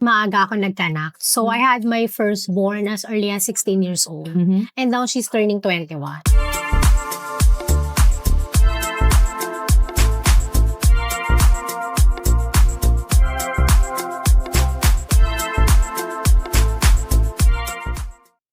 Maaga ako nagkaanak. So, I had my firstborn as early as 16 years old. And now she's turning 21.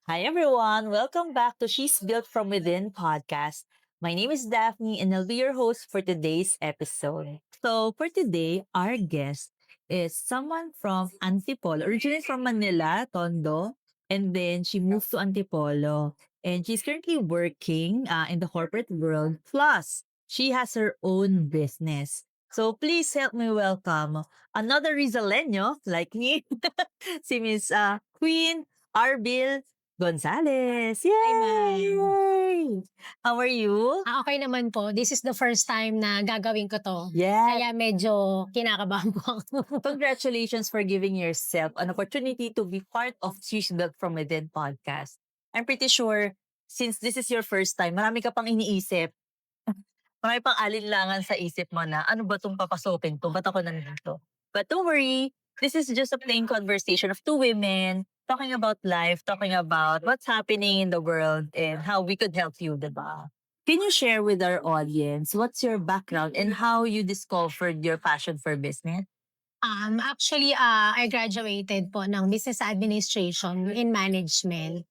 Hi everyone, welcome back to She's Built From Within podcast. My name is Daphne and I'll be your host for today's episode. So for today, our guest is someone from Antipolo, originally from Manila, Tondo, and then she moved to Antipolo and she's currently working in the corporate world. Plus, she has her own business. So please help me welcome another Rizaleño like me, si Miss Queen Arbil Gonzales. Hi, Yay! ma'am. How are you? Okay naman po. This is the first time na gagawin ko to. Yes. Kaya medyo kinakabahan po ako. Congratulations for giving yourself an opportunity to be part of She's Built From Within podcast. I'm pretty sure since this is your first time, marami ka pang iniisip. Marami pang alinlangan sa isip mo na, ano ba itong papasokin to? Ba't ako nandito? But don't worry, this is just a plain conversation of two women talking about life, talking about what's happening in the world and how we could help you, diba? Can you share with our audience what's your background and how you discovered your passion for business? Actually, I graduated po ng Business Administration in Management.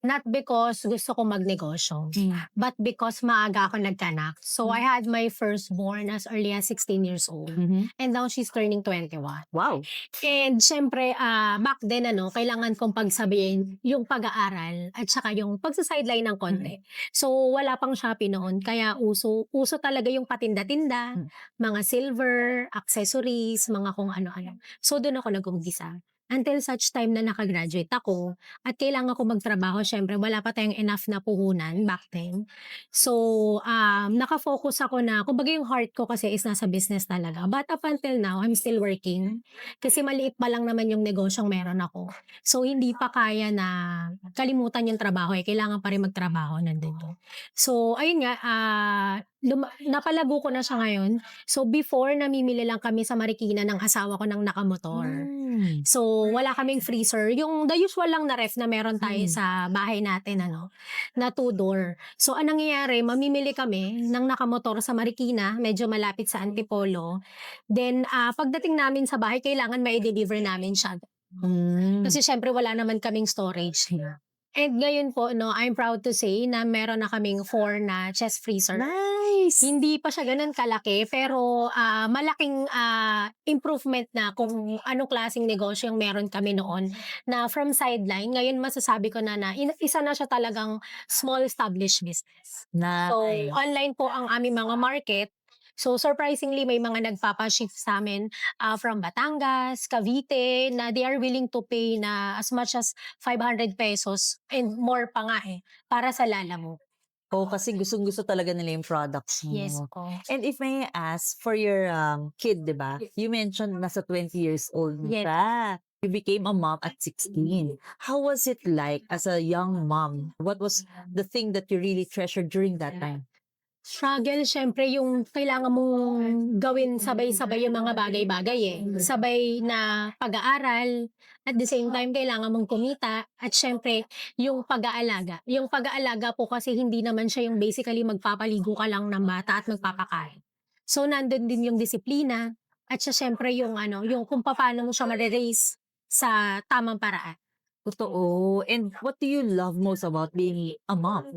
Not because gusto ko magnegosyo, but because maaga ako nagkaanak. So, I had my firstborn as early as 16 years old. And now she's turning 21. Wow. And syempre, back then kailangan kong pagsabihin yung pag-aaral at saka yung pagsa-sideline ng konti. So, wala pang Shopee noon, kaya uso talaga yung patinda-tinda, mga silver, accessories, mga kung ano-ano. So, doon ako nag-umpisa. Until such time na nakagraduate ako at kailangan ko magtrabaho, syempre wala pa tayong enough na puhunan back then. So, nakafocus ako na, kumbaga yung heart ko kasi is nasa business talaga. But up until now, I'm still working. Kasi maliit pa lang naman yung negosyong meron ako. So, hindi pa kaya na kalimutan yung trabaho eh. Kailangan pa rin magtrabaho nandito. So, ayun nga, napalago ko na siya ngayon. So, before, namimili lang kami sa Marikina ng asawa ko ng nakamotor. So, wala kaming freezer. Yung the usual lang na ref na meron tayo sa bahay natin, na two-door. So, anong nangyayari, mamimili kami ng nakamotor sa Marikina, medyo malapit sa Antipolo. Then, pagdating namin sa bahay, kailangan mai-deliver namin siya. Kasi syempre wala naman kaming storage. And ngayon po, I'm proud to say na meron na kaming 4 na chest freezer. Nice! Hindi pa siya ganun kalaki, pero malaking improvement na kung anong klaseng negosyo yung meron kami noon. Na from sideline, ngayon masasabi ko na isa na siya talagang small established business. So, Nice. online po ang aming mga market. So, surprisingly, may mga nagpapa-shift sa amin from Batangas, Cavite, na they are willing to pay na as much as 500 pesos and more pa nga para sa Lalamove. Oh, kasi gustong-gusto talaga nila yung products mo. Yes po. And if may ask, for your kid, di ba? You mentioned nasa 20 years old na Yes. siya. You became a mom at 16. How was it like as a young mom? What was the thing that you really treasured during that time? Struggle, syempre yung kailangan mong gawin sabay-sabay yung mga bagay-bagay Sabay na pag-aaral, at the same time kailangan mong kumita, at syempre yung pag-aalaga. Yung pag-aalaga po kasi hindi naman siya yung basically magpapaligo ka lang ng bata at magpapakain. So nandun din yung disiplina, at syempre yung yung kung paano mo siya mare-raise sa tamang paraan. Totoo. And what do you love most about being a mom?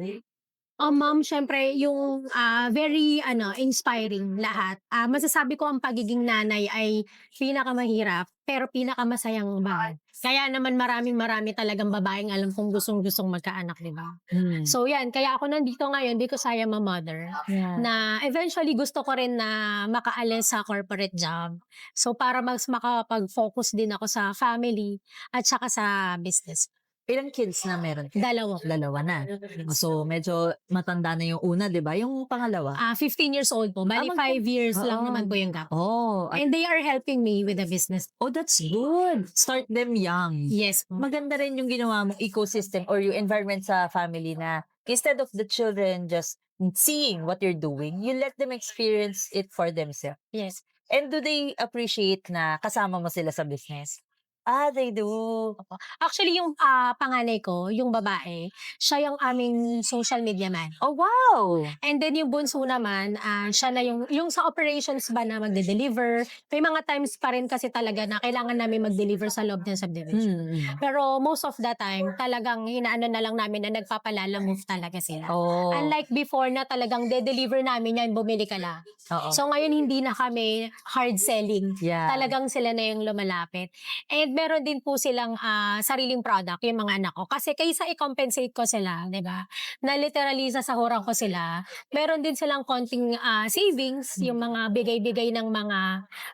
Ma'am, siyempre yung, very inspiring lahat. Masasabi ko ang pagiging nanay ay pinakamahirap, pero pinakamasayang bagay. Kaya naman marami talagang babaeng alam kung gustong-gustong magkaanak, 'di ba? So 'yan, kaya ako nandito ngayon because I am a mother, Yeah. na eventually gusto ko rin na makaalis sa corporate job. So para mas makapag-focus din ako sa family at saka sa business. Ilang kids na meron ka? 2. Dalawa na. So, medyo matanda na yung una, di ba? Yung pangalawa? 15 years old po. Bali, 5 years lang naman po yung gap. Oh, And they are helping me with the business. oh, that's good. Start them young. Yes po. Maganda rin yung ginawa mo ecosystem or yung environment sa family na instead of the children just seeing what you're doing, you let them experience it for themselves. Yes. And do they appreciate na kasama mo sila sa business? Ah, they do. Opo. Actually yung, panganay ko, yung babae, siya yung aming social media man. Oh, wow! And then yung bunso naman, siya na yung sa operations ba na magde-deliver, may mga times pa rin kasi talaga na kailangan namin mag-deliver sa loob ng subdivision. Mm. Pero most of the time, talagang inaano na lang namin na nagpapalala-move talaga sila. Oh, Unlike before na talagang de-deliver namin yan, bumili ka lang. oo. So ngayon hindi na kami hard selling. Yeah. Talagang sila na yung lumalapit. And meron din po silang sariling product, yung mga anak ko. Kasi kaysa i-compensate ko sila, di ba? Na literally sasahuran ko sila, meron din silang konting savings, yung mga bigay-bigay ng mga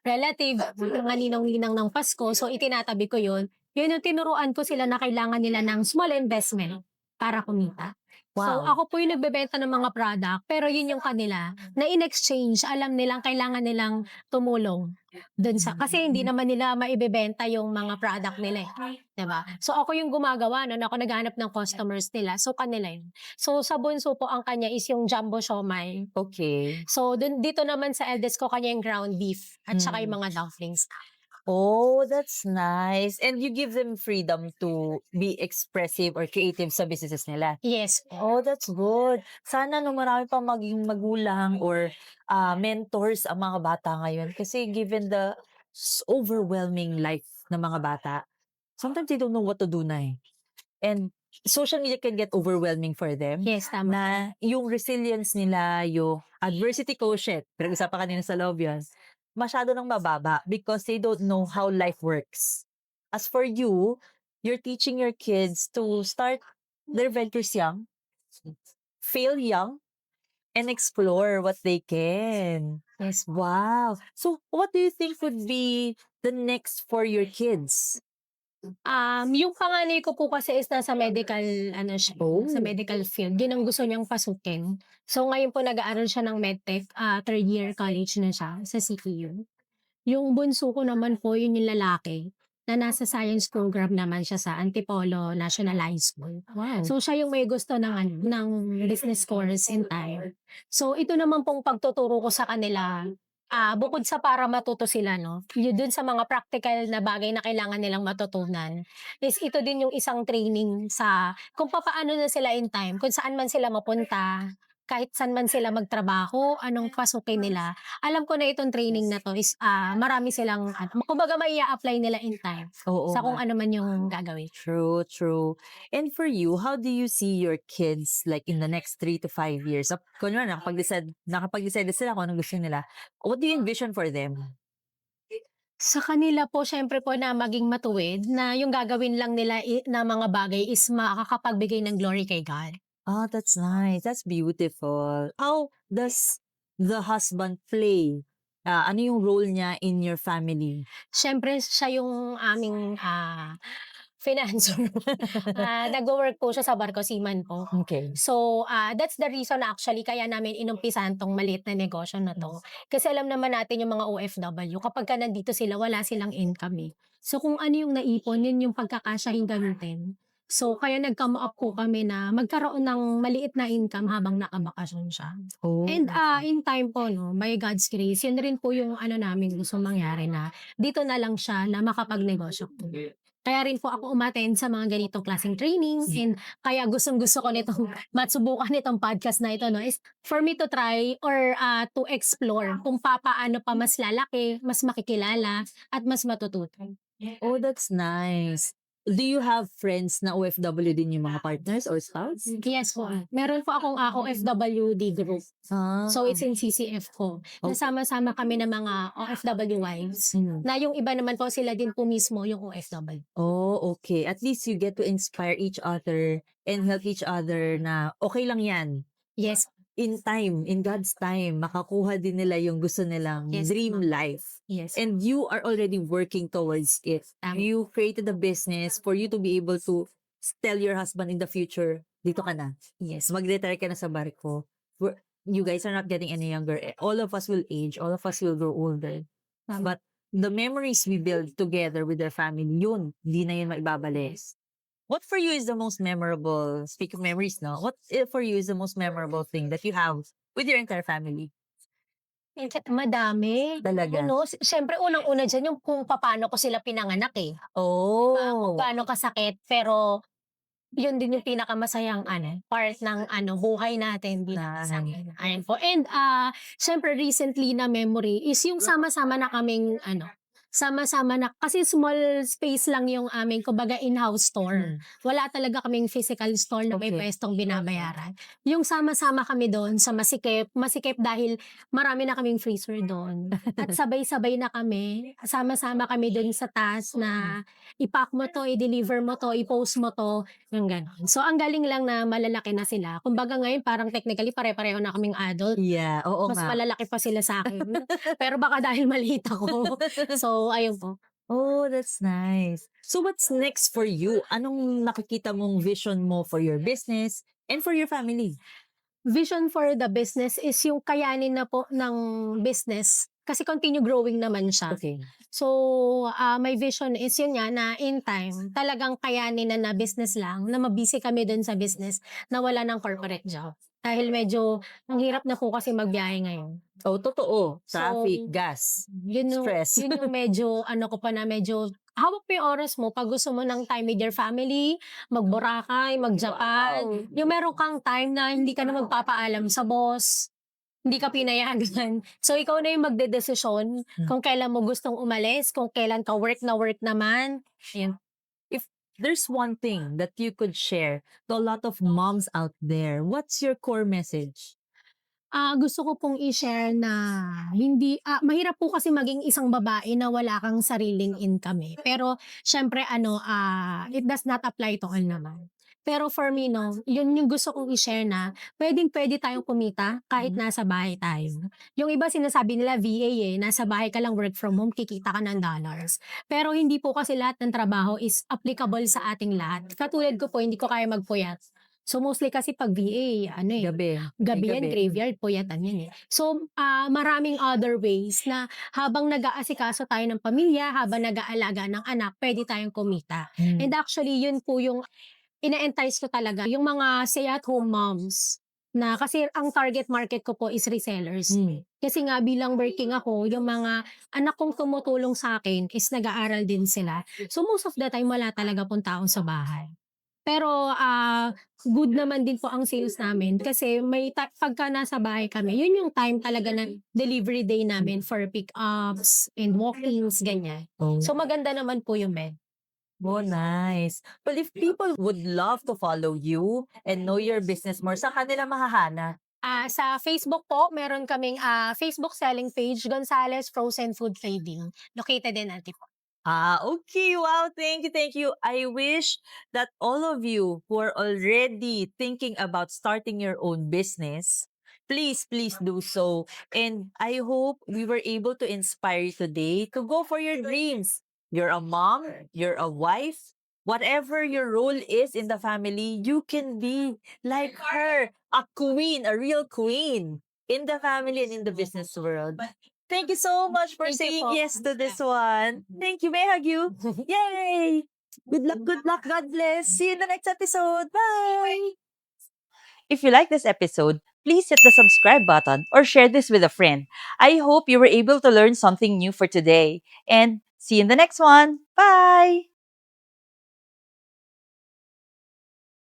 relative, mga ninong-ninang ng Pasko. So itinatabi ko yun. Yun yung tinuruan ko sila na kailangan nila ng small investment para kumita. So Wow. ako po yung nagbebenta ng mga product, pero yun yung kanila, na in exchange, alam nilang kailangan nilang tumulong dun sa, kasi hindi naman nila maibebenta yung mga product nila eh. 'Di ba? So ako yung gumagawa nun, ako naghahanap ng customers nila, so kanila yun. So sa bunso po ang kanya is yung jumbo siomai. Okay. So dito naman sa eldest ko kanya yung ground beef at saka Mm. yung mga dumplings. Oh, that's nice. And you give them freedom to be expressive or creative sa businesses nila. Yes po. Oh, that's good. Sana no marami pa maging magulang or mentors ang mga bata ngayon kasi given the overwhelming life ng mga bata, sometimes they don't know what to do na eh. And social media can get overwhelming for them Yes, tama. na yung resilience nila, yung adversity quotient, pinag-usapan kanina sa loob yun, masyado nang mababa because they don't know how life works. As for you, you're teaching your kids to start their ventures young, fail young, and explore what they can. Yes. Wow. So, what do you think would be the next for your kids? Yung panganay ko po kasi is nasa medical ano siya, Oh. sa medical field. Yun ang gusto niyang pasukin. So ngayon po nag-aaral siya ng medtech, third year college na siya sa CTU. Yung bunso ko naman po, yun yung lalaki na nasa science program naman siya sa Antipolo National High School. Wow. So siya yung may gusto ng ano, ng business course in time. So ito naman pong pagtuturo ko sa kanila, bukod sa para matuto sila 'no, yun dun sa mga practical na bagay na kailangan nilang matutunan, is ito din yung isang training sa kung papaano na sila in time, kung saan man sila mapunta, kahit saan man sila magtrabaho, anong pasukin nila. Alam ko na itong training na 'to is, marami silang ano, kumbaga mai-a-apply nila in time Oo sa kung nga. ano man yung gagawin. True, true. And for you, how do you see your kids like in the next 3 to 5 years? Kunwari, nakapag-decide na sila kung anong gusto nila. What do you envision for them? Sa kanila po siyempre po na maging matuwid na yung gagawin lang nila na mga bagay is makakapagbigay ng glory kay God. Oh, that's nice. That's beautiful. How does the husband play? Ano yung role niya in your family? Siyempre siya yung aming, financer. Nagwo-work po siya sa barko, seaman po. Okay. So, that's the reason actually kaya namin inumpisahan 'tong maliit na negosyo na 'to. Kasi alam naman natin yung mga OFW kapagka nandito sila wala silang income, eh. So, kung ano yung naipon yun yung pagkakasyahin gamitin. So, kaya nag-come up po kami na magkaroon ng maliit na income habang nakabakasyon siya. Oh. And, in time po 'no, by God's grace, yun rin po yung ano namin gustong mangyari na dito na lang siya na makapagnegosyo po. Kaya rin po ako umattend sa mga ganitong klaseng training and kaya gustong-gusto ko nitong masubukan nitong podcast na ito 'no, is for me to try or, to explore kung papaano pa mas lalaki, mas makikilala at mas matututo. Oh, that's nice. Do you have friends na OFW din yung mga partners or spouse? Yes po, meron po akong, OFWD group. Ah. So it's in CCF po. Okay. Nasama-sama kami ng mga OFW wives Mm. na yung iba naman po sila din po mismo yung OFW. Oh, okay. At least you get to inspire each other and help each other na okay lang yan. Yes, In time, in God's time, makakuha din nila yung gusto nilang Yes, dream ma'am. life. yes. And you are already working towards it. Tama. You created a business for you to be able to tell your husband in the future, dito ka na. Yes. Mag-retire ka na sa barko. You guys are not getting any younger. All of us will age. All of us will grow older. Tama. But the memories we build together with our family, yun, di na yun maibabalik. What for you is the most memorable, speak of memories now, what for you is the most memorable thing that you have with your entire family? Madami. Talaga? Ano, siyempre unang-una diyan yung kung papaano ko sila pinanganak, eh. 'Di ba, kung Oh, gaano kasakit pero yun din yung pinakamasayang part ng buhay natin bilang isang nice. ina. Ayun po and, siyempre recently na memory is yung sama-sama na kaming sama-sama na kasi small space lang yung aming kumbaga in-house store. Mm, Wala talaga kaming physical store na may okey. puwestong binabayaran. Yung sama-sama kami dun sa Masikip, Masikip dahil marami na kaming freezer dun at sabay-sabay na kami, sama-sama kami dun sa task Hmm, na i-pack mo 'to, i-deliver mo 'to, i-post mo 'to. Yung gano'n. So, ang galing lang na malalaki na sila. Kumbaga ngayon parang technically pare-pareho na kaming adult. yeah, oo Mas nga. malalaki pa sila sa'kin. Pero baka dahil maliit ako. So, ayun po. Oh, that's nice. So what's next for you? Anong nakikita mong vision mo for your business and for your family? Vision for the business is yung kayanin na po ng business kasi continue growing naman siya. Okay. So, my vision is yun nga na in time talagang kayanin na business lang, na ma-busy kami dun sa business na wala ng corporate job. Dahil medyo ang hirap na po kasi magbiyahe ngayon. Oh, totoo. So, Traffic, gas, yun yung stress. yun yung medyo ko pa na medyo hawak mo yung oras mo 'pag gusto mo ng time with your family, mag-Boracay, mag-Japan, Wow. yung meron kang time na hindi ka na magpapaalam sa boss, hindi ka pinayagan. So, ikaw na yung magdedesisyon Hmm. kung kailan mo gustong umalis, kung kailan ka work na work naman, ayun. If there's one thing that you could share to a lot of moms out there, what's your core message? Gusto ko pong i-share na mahirap po kasi maging isang babae na wala kang sariling income, eh. Pero siyempre it does not apply to all naman. Pero for me 'no, yun yung gusto kong i-share na puwedeng-puwede tayong kumita kahit Mhm. nasa bahay tayo. Yung iba sinasabi nila VA, nasa bahay ka lang work from home kikita ka ng dollars. Pero hindi po kasi lahat ng trabaho is applicable sa ating lahat. Katulad ko po hindi ko kaya magpuyat. So mostly kasi 'pag VA Gabi, may gabi yan, gabi. graveyard, puyatan yan, eh. So, maraming other ways na habang nag-aasikaso tayo ng pamilya, habang nag-aalaga ng anak, puwede tayong kumita. Hmm. And actually yun po yung ine-entice ko talaga, yung mga stay-at-home moms na kasi ang target market ko po is resellers. Hmm. Kasi nga bilang working ako, yung mga anak kong tumutulong sa'kin is nag-aaral din sila. So, most of the time wala talaga pong tao sa bahay. Pero, good naman din po ang sales namin kasi may pagka nasa bahay kami, yun yung time talaga ng delivery day namin for pick-ups and walk-ins, ganyan. Oh. So maganda naman po yung Oh, nice. Well, if people would love to follow you and know your business more, saan kanila mahahanap? Sa Facebook po meron kaming, Facebook selling page, Gonzales Frozen Food Trading, located in Antipolo. Okay. Wow. Thank you. Thank you. I wish that all of you who are already thinking about starting your own business, please, please do so. And I hope we were able to inspire you today to go for your dreams. You're a mom, you're a wife, whatever your role is in the family, you can be like her, a queen, a real queen in the family and in the business world. Thank you so much for Thank you saying po. yes to this one. Thank you. May I hug you? Yay! Good luck, good luck. God bless. See you in the next episode. Bye! If you like this episode, please hit the subscribe button or share this with a friend. I hope you were able to learn something new for today. And see you in the next one. Bye!